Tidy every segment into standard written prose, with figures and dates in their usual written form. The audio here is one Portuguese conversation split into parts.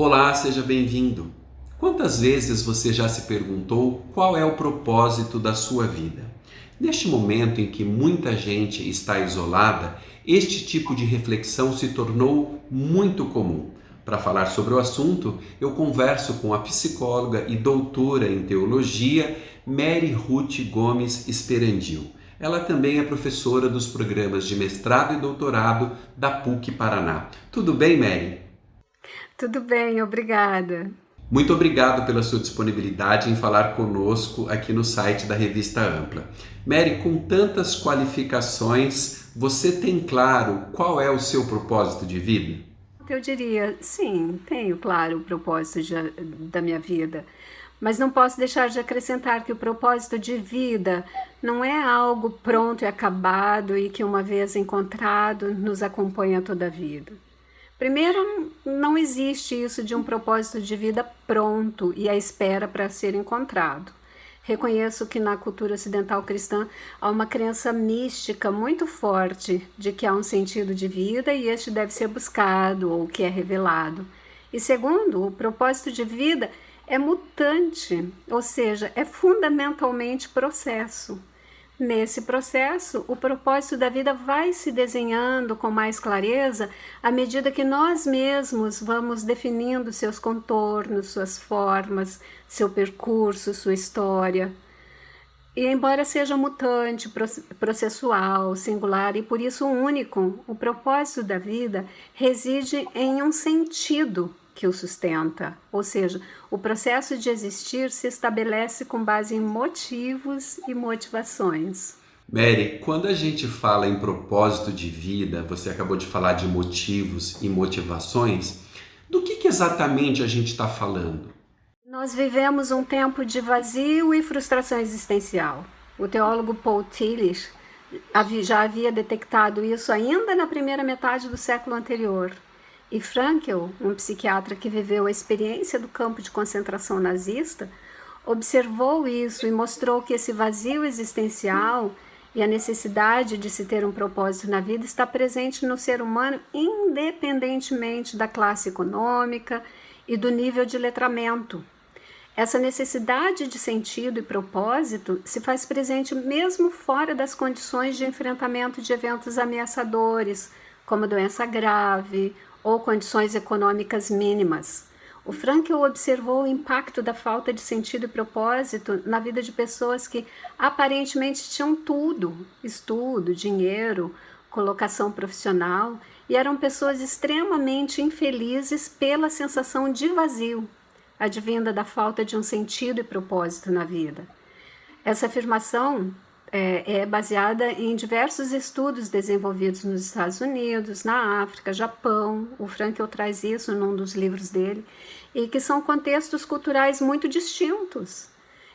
Olá, seja bem-vindo. Quantas vezes você já se perguntou qual é o propósito da sua vida? Neste momento em que muita gente está isolada, este tipo de reflexão se tornou muito comum. Para falar sobre o assunto, eu converso com a psicóloga e doutora em teologia Mary Ruth Gomes Esperandil. Ela também é professora dos programas de mestrado e doutorado da PUC Paraná. Tudo bem, Mary? Tudo bem, obrigada. Muito obrigado pela sua disponibilidade em falar conosco aqui no site da Revista Ampla. Mary, com tantas qualificações, você tem claro qual é o seu propósito de vida? Eu diria, sim, tenho claro o propósito da minha vida, mas não posso deixar de acrescentar que o propósito de vida não é algo pronto e acabado e que, uma vez encontrado, nos acompanha toda a vida. Primeiro, não existe isso de um propósito de vida pronto e à espera para ser encontrado. Reconheço que na cultura ocidental cristã há uma crença mística muito forte de que há um sentido de vida e este deve ser buscado ou que é revelado. E segundo, o propósito de vida é mutante, ou seja, é fundamentalmente processo. Nesse processo, o propósito da vida vai se desenhando com mais clareza à medida que nós mesmos vamos definindo seus contornos, suas formas, seu percurso, sua história. E embora seja mutante, processual, singular e por isso único, o propósito da vida reside em um sentido que o sustenta, ou seja, o processo de existir se estabelece com base em motivos e motivações. Mary, quando a gente fala em propósito de vida, você acabou de falar de motivos e motivações, do que exatamente a gente está falando? Nós vivemos um tempo de vazio e frustração existencial. O teólogo Paul Tillich já havia detectado isso ainda na primeira metade do século anterior. E Frankl, um psiquiatra que viveu a experiência do campo de concentração nazista, observou isso e mostrou que esse vazio existencial e a necessidade de se ter um propósito na vida está presente no ser humano independentemente da classe econômica e do nível de letramento. Essa necessidade de sentido e propósito se faz presente mesmo fora das condições de enfrentamento de eventos ameaçadores, como doença grave ou condições econômicas mínimas. O Frankl observou o impacto da falta de sentido e propósito na vida de pessoas que aparentemente tinham tudo: estudo, dinheiro, colocação profissional, e eram pessoas extremamente infelizes pela sensação de vazio, advinda da falta de um sentido e propósito na vida. Essa afirmação é baseada em diversos estudos desenvolvidos nos Estados Unidos, na África, Japão. O Frankl traz isso num dos livros dele, e que são contextos culturais muito distintos.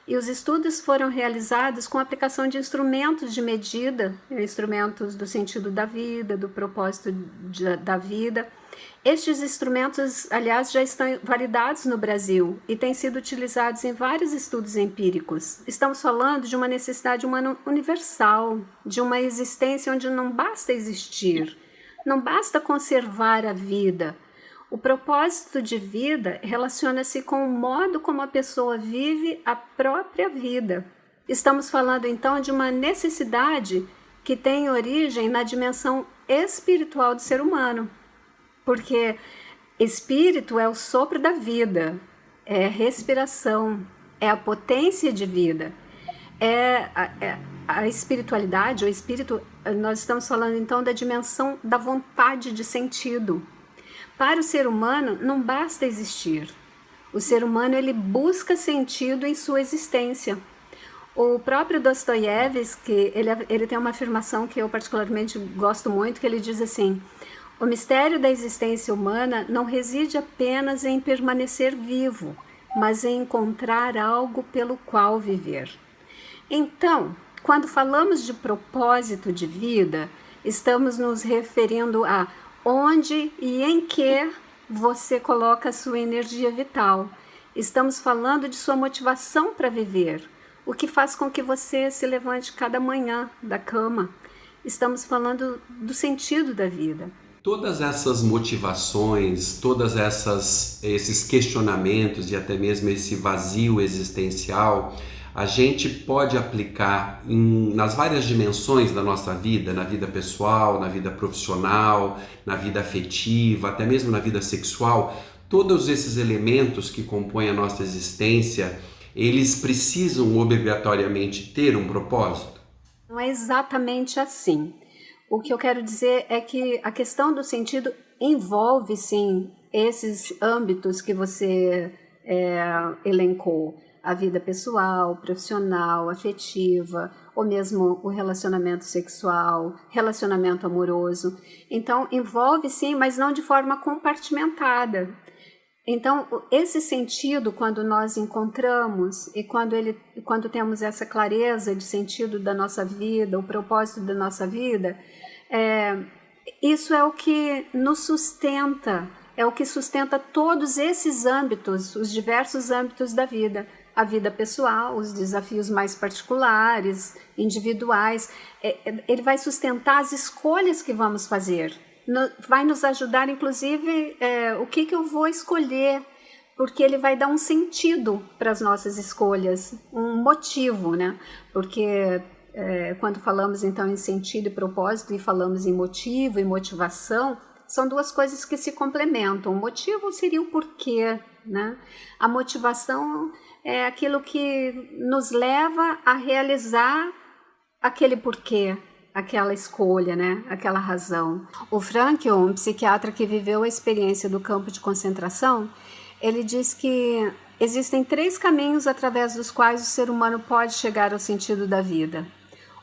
E os estudos foram realizados com a aplicação de instrumentos de medida, instrumentos do sentido da vida, do propósito da vida. Estes instrumentos, aliás, já estão validados no Brasil e têm sido utilizados em vários estudos empíricos. Estamos falando de uma necessidade humana universal, de uma existência onde não basta existir, não basta conservar a vida. O propósito de vida relaciona-se com o modo como a pessoa vive a própria vida. Estamos falando então de uma necessidade que tem origem na dimensão espiritual do ser humano, porque espírito é o sopro da vida, é respiração, é a potência de vida, a espiritualidade, o espírito. Nós estamos falando então da dimensão da vontade de sentido. Para o ser humano não basta existir. O ser humano ele busca sentido em sua existência. O próprio Dostoiévski, ele tem uma afirmação que eu particularmente gosto muito, que ele diz assim: o mistério da existência humana não reside apenas em permanecer vivo, mas em encontrar algo pelo qual viver. Então, quando falamos de propósito de vida, estamos nos referindo a onde e em que você coloca a sua energia vital. Estamos falando de sua motivação para viver, o que faz com que você se levante cada manhã da cama. Estamos falando do sentido da vida. Todas essas motivações, esses questionamentos e até mesmo esse vazio existencial, a gente pode aplicar nas várias dimensões da nossa vida, na vida pessoal, na vida profissional, na vida afetiva, até mesmo na vida sexual. Todos esses elementos que compõem a nossa existência, eles precisam obrigatoriamente ter um propósito? Não é exatamente assim. O que eu quero dizer é que a questão do sentido envolve, sim, esses âmbitos que você elencou. A vida pessoal, profissional, afetiva, ou mesmo o relacionamento sexual, relacionamento amoroso. Então, envolve, sim, mas não de forma compartimentada. Então, esse sentido, quando nós encontramos e quando temos essa clareza de sentido da nossa vida, o propósito da nossa vida, isso é o que nos sustenta, é o que sustenta todos esses âmbitos, os diversos âmbitos da vida. A vida pessoal, os desafios mais particulares, individuais. Ele vai sustentar as escolhas que vamos fazer. Vai nos ajudar, inclusive, o que eu vou escolher, porque ele vai dar um sentido para as nossas escolhas, um motivo, né? Porque quando falamos então em sentido e propósito e falamos em motivo e motivação, são duas coisas que se complementam. O motivo seria o porquê, né? A motivação é aquilo que nos leva a realizar aquele porquê, aquela escolha, né? Aquela razão. O Frankl, um psiquiatra que viveu a experiência do campo de concentração, ele diz que existem 3 caminhos através dos quais o ser humano pode chegar ao sentido da vida.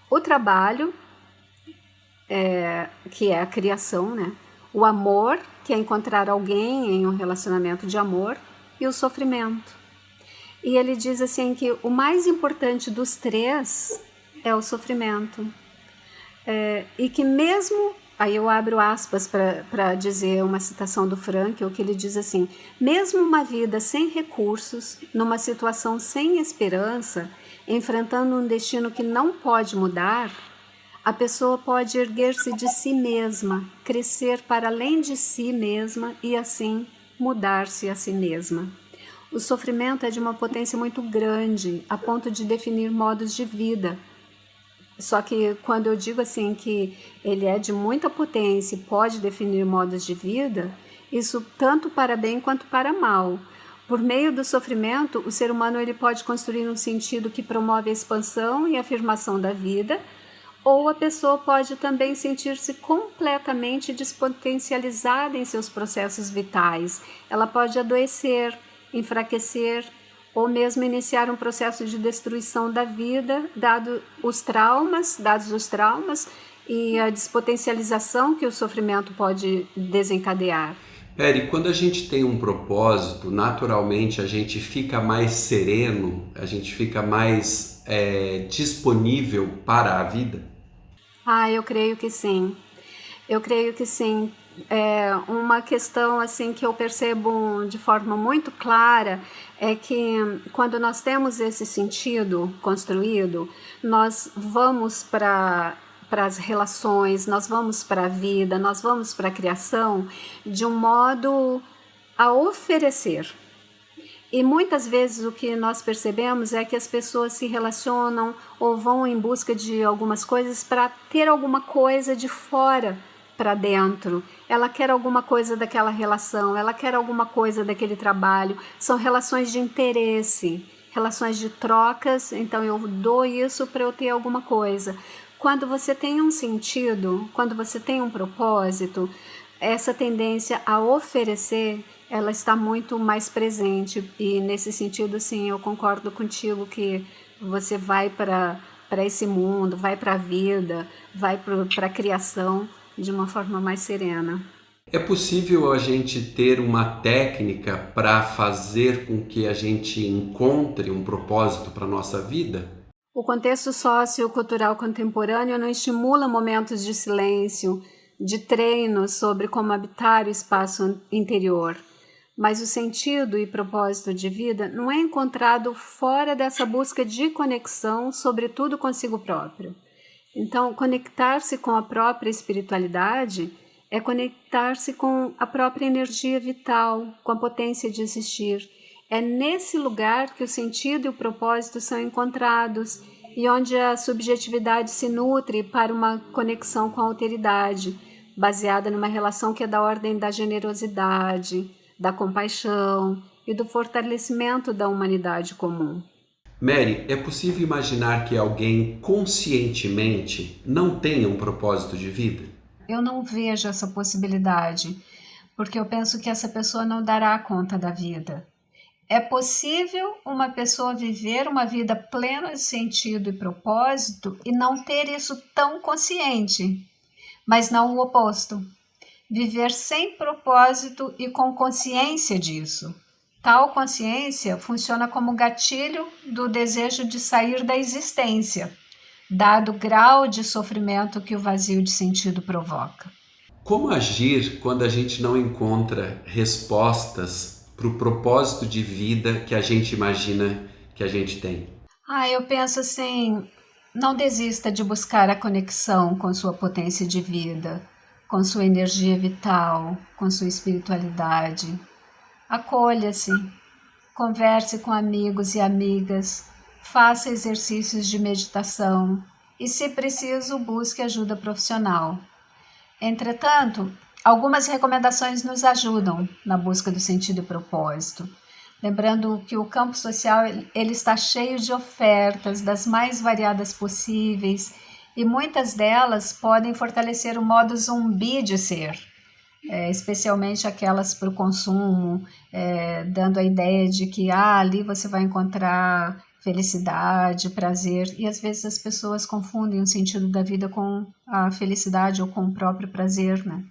O trabalho, que é a criação, né? O amor, que é encontrar alguém em um relacionamento de amor, e o sofrimento. E ele diz assim que o mais importante dos 3 é o sofrimento. E que mesmo, aí eu abro aspas para dizer uma citação do Frankl, que ele diz assim: mesmo uma vida sem recursos, numa situação sem esperança, enfrentando um destino que não pode mudar, a pessoa pode erguer-se de si mesma, crescer para além de si mesma e assim mudar-se a si mesma. O sofrimento é de uma potência muito grande, a ponto de definir modos de vida. Só que quando eu digo assim que ele é de muita potência e pode definir modos de vida, isso tanto para bem quanto para mal. Por meio do sofrimento, o ser humano ele pode construir um sentido que promove a expansão e a afirmação da vida, ou a pessoa pode também sentir-se completamente despotencializada em seus processos vitais. Ela pode adoecer, enfraquecer, ou mesmo iniciar um processo de destruição da vida, dados os traumas e a despotencialização que o sofrimento pode desencadear. Peri, quando a gente tem um propósito, naturalmente a gente fica mais sereno, a gente fica mais disponível para a vida? Eu creio que sim. Eu creio que sim. Uma questão assim que eu percebo de forma muito clara é que quando nós temos esse sentido construído, nós vamos para as relações, nós vamos para a vida, nós vamos para a criação de um modo a oferecer. E muitas vezes o que nós percebemos é que as pessoas se relacionam ou vão em busca de algumas coisas para ter alguma coisa de fora para dentro. Ela quer alguma coisa daquela relação, ela quer alguma coisa daquele trabalho. São relações de interesse, relações de trocas. Então eu dou isso para eu ter alguma coisa. Quando você tem um sentido, quando você tem um propósito, essa tendência a oferecer, ela está muito mais presente. E nesse sentido, sim, eu concordo contigo que você vai para esse mundo, vai para a vida, vai para a criação de uma forma mais serena. É possível a gente ter uma técnica para fazer com que a gente encontre um propósito para a nossa vida? O contexto sociocultural contemporâneo não estimula momentos de silêncio, de treino sobre como habitar o espaço interior. Mas o sentido e propósito de vida não é encontrado fora dessa busca de conexão, sobretudo consigo próprio. Então, conectar-se com a própria espiritualidade é conectar-se com a própria energia vital, com a potência de existir. É nesse lugar que o sentido e o propósito são encontrados e onde a subjetividade se nutre para uma conexão com a alteridade, baseada numa relação que é da ordem da generosidade, da compaixão e do fortalecimento da humanidade comum. Mary, é possível imaginar que alguém conscientemente não tenha um propósito de vida? Eu não vejo essa possibilidade, porque eu penso que essa pessoa não dará conta da vida. É possível uma pessoa viver uma vida plena de sentido e propósito e não ter isso tão consciente, mas não o oposto. Viver sem propósito e com consciência disso. Tal consciência funciona como gatilho do desejo de sair da existência, dado o grau de sofrimento que o vazio de sentido provoca. Como agir quando a gente não encontra respostas para o propósito de vida que a gente imagina que a gente tem? Eu penso assim, não desista de buscar a conexão com sua potência de vida, com sua energia vital, com sua espiritualidade. Acolha-se, converse com amigos e amigas, faça exercícios de meditação e, se preciso, busque ajuda profissional. Entretanto, algumas recomendações nos ajudam na busca do sentido e propósito. Lembrando que o campo social ele está cheio de ofertas das mais variadas possíveis e muitas delas podem fortalecer o modo zumbi de ser, especialmente aquelas para o consumo, dando a ideia de que ali você vai encontrar felicidade, prazer, e às vezes as pessoas confundem o sentido da vida com a felicidade ou com o próprio prazer, né?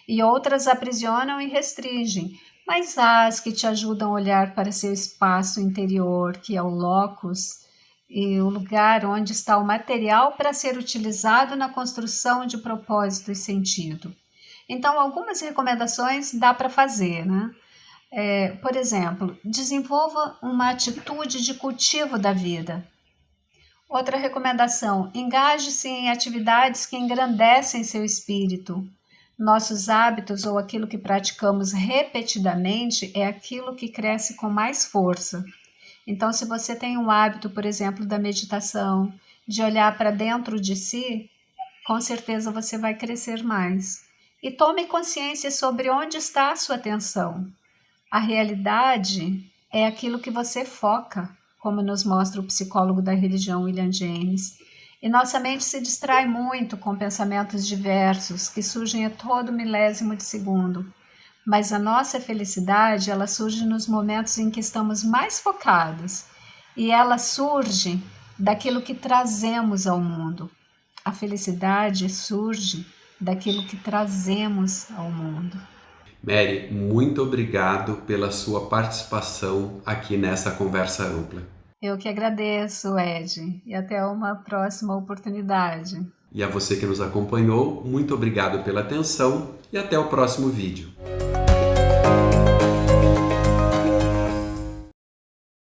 E outras aprisionam e restringem, mas há as que te ajudam a olhar para seu espaço interior, que é o locus, e o lugar onde está o material para ser utilizado na construção de propósito e sentido. Então, algumas recomendações dá para fazer, né? Por exemplo, desenvolva uma atitude de cultivo da vida. Outra recomendação, engaje-se em atividades que engrandecem seu espírito. Nossos hábitos ou aquilo que praticamos repetidamente é aquilo que cresce com mais força. Então, se você tem um hábito, por exemplo, da meditação, de olhar para dentro de si, com certeza você vai crescer mais. E tome consciência sobre onde está a sua atenção. A realidade é aquilo que você foca, como nos mostra o psicólogo da religião William James. E nossa mente se distrai muito com pensamentos diversos que surgem a todo milésimo de segundo. Mas a nossa felicidade, ela surge nos momentos em que estamos mais focados. E ela surge daquilo que trazemos ao mundo. A felicidade surge daquilo que trazemos ao mundo. Mary, muito obrigado pela sua participação aqui nessa conversa ampla. Eu que agradeço, Ed, e até uma próxima oportunidade. E a você que nos acompanhou, muito obrigado pela atenção e até o próximo vídeo.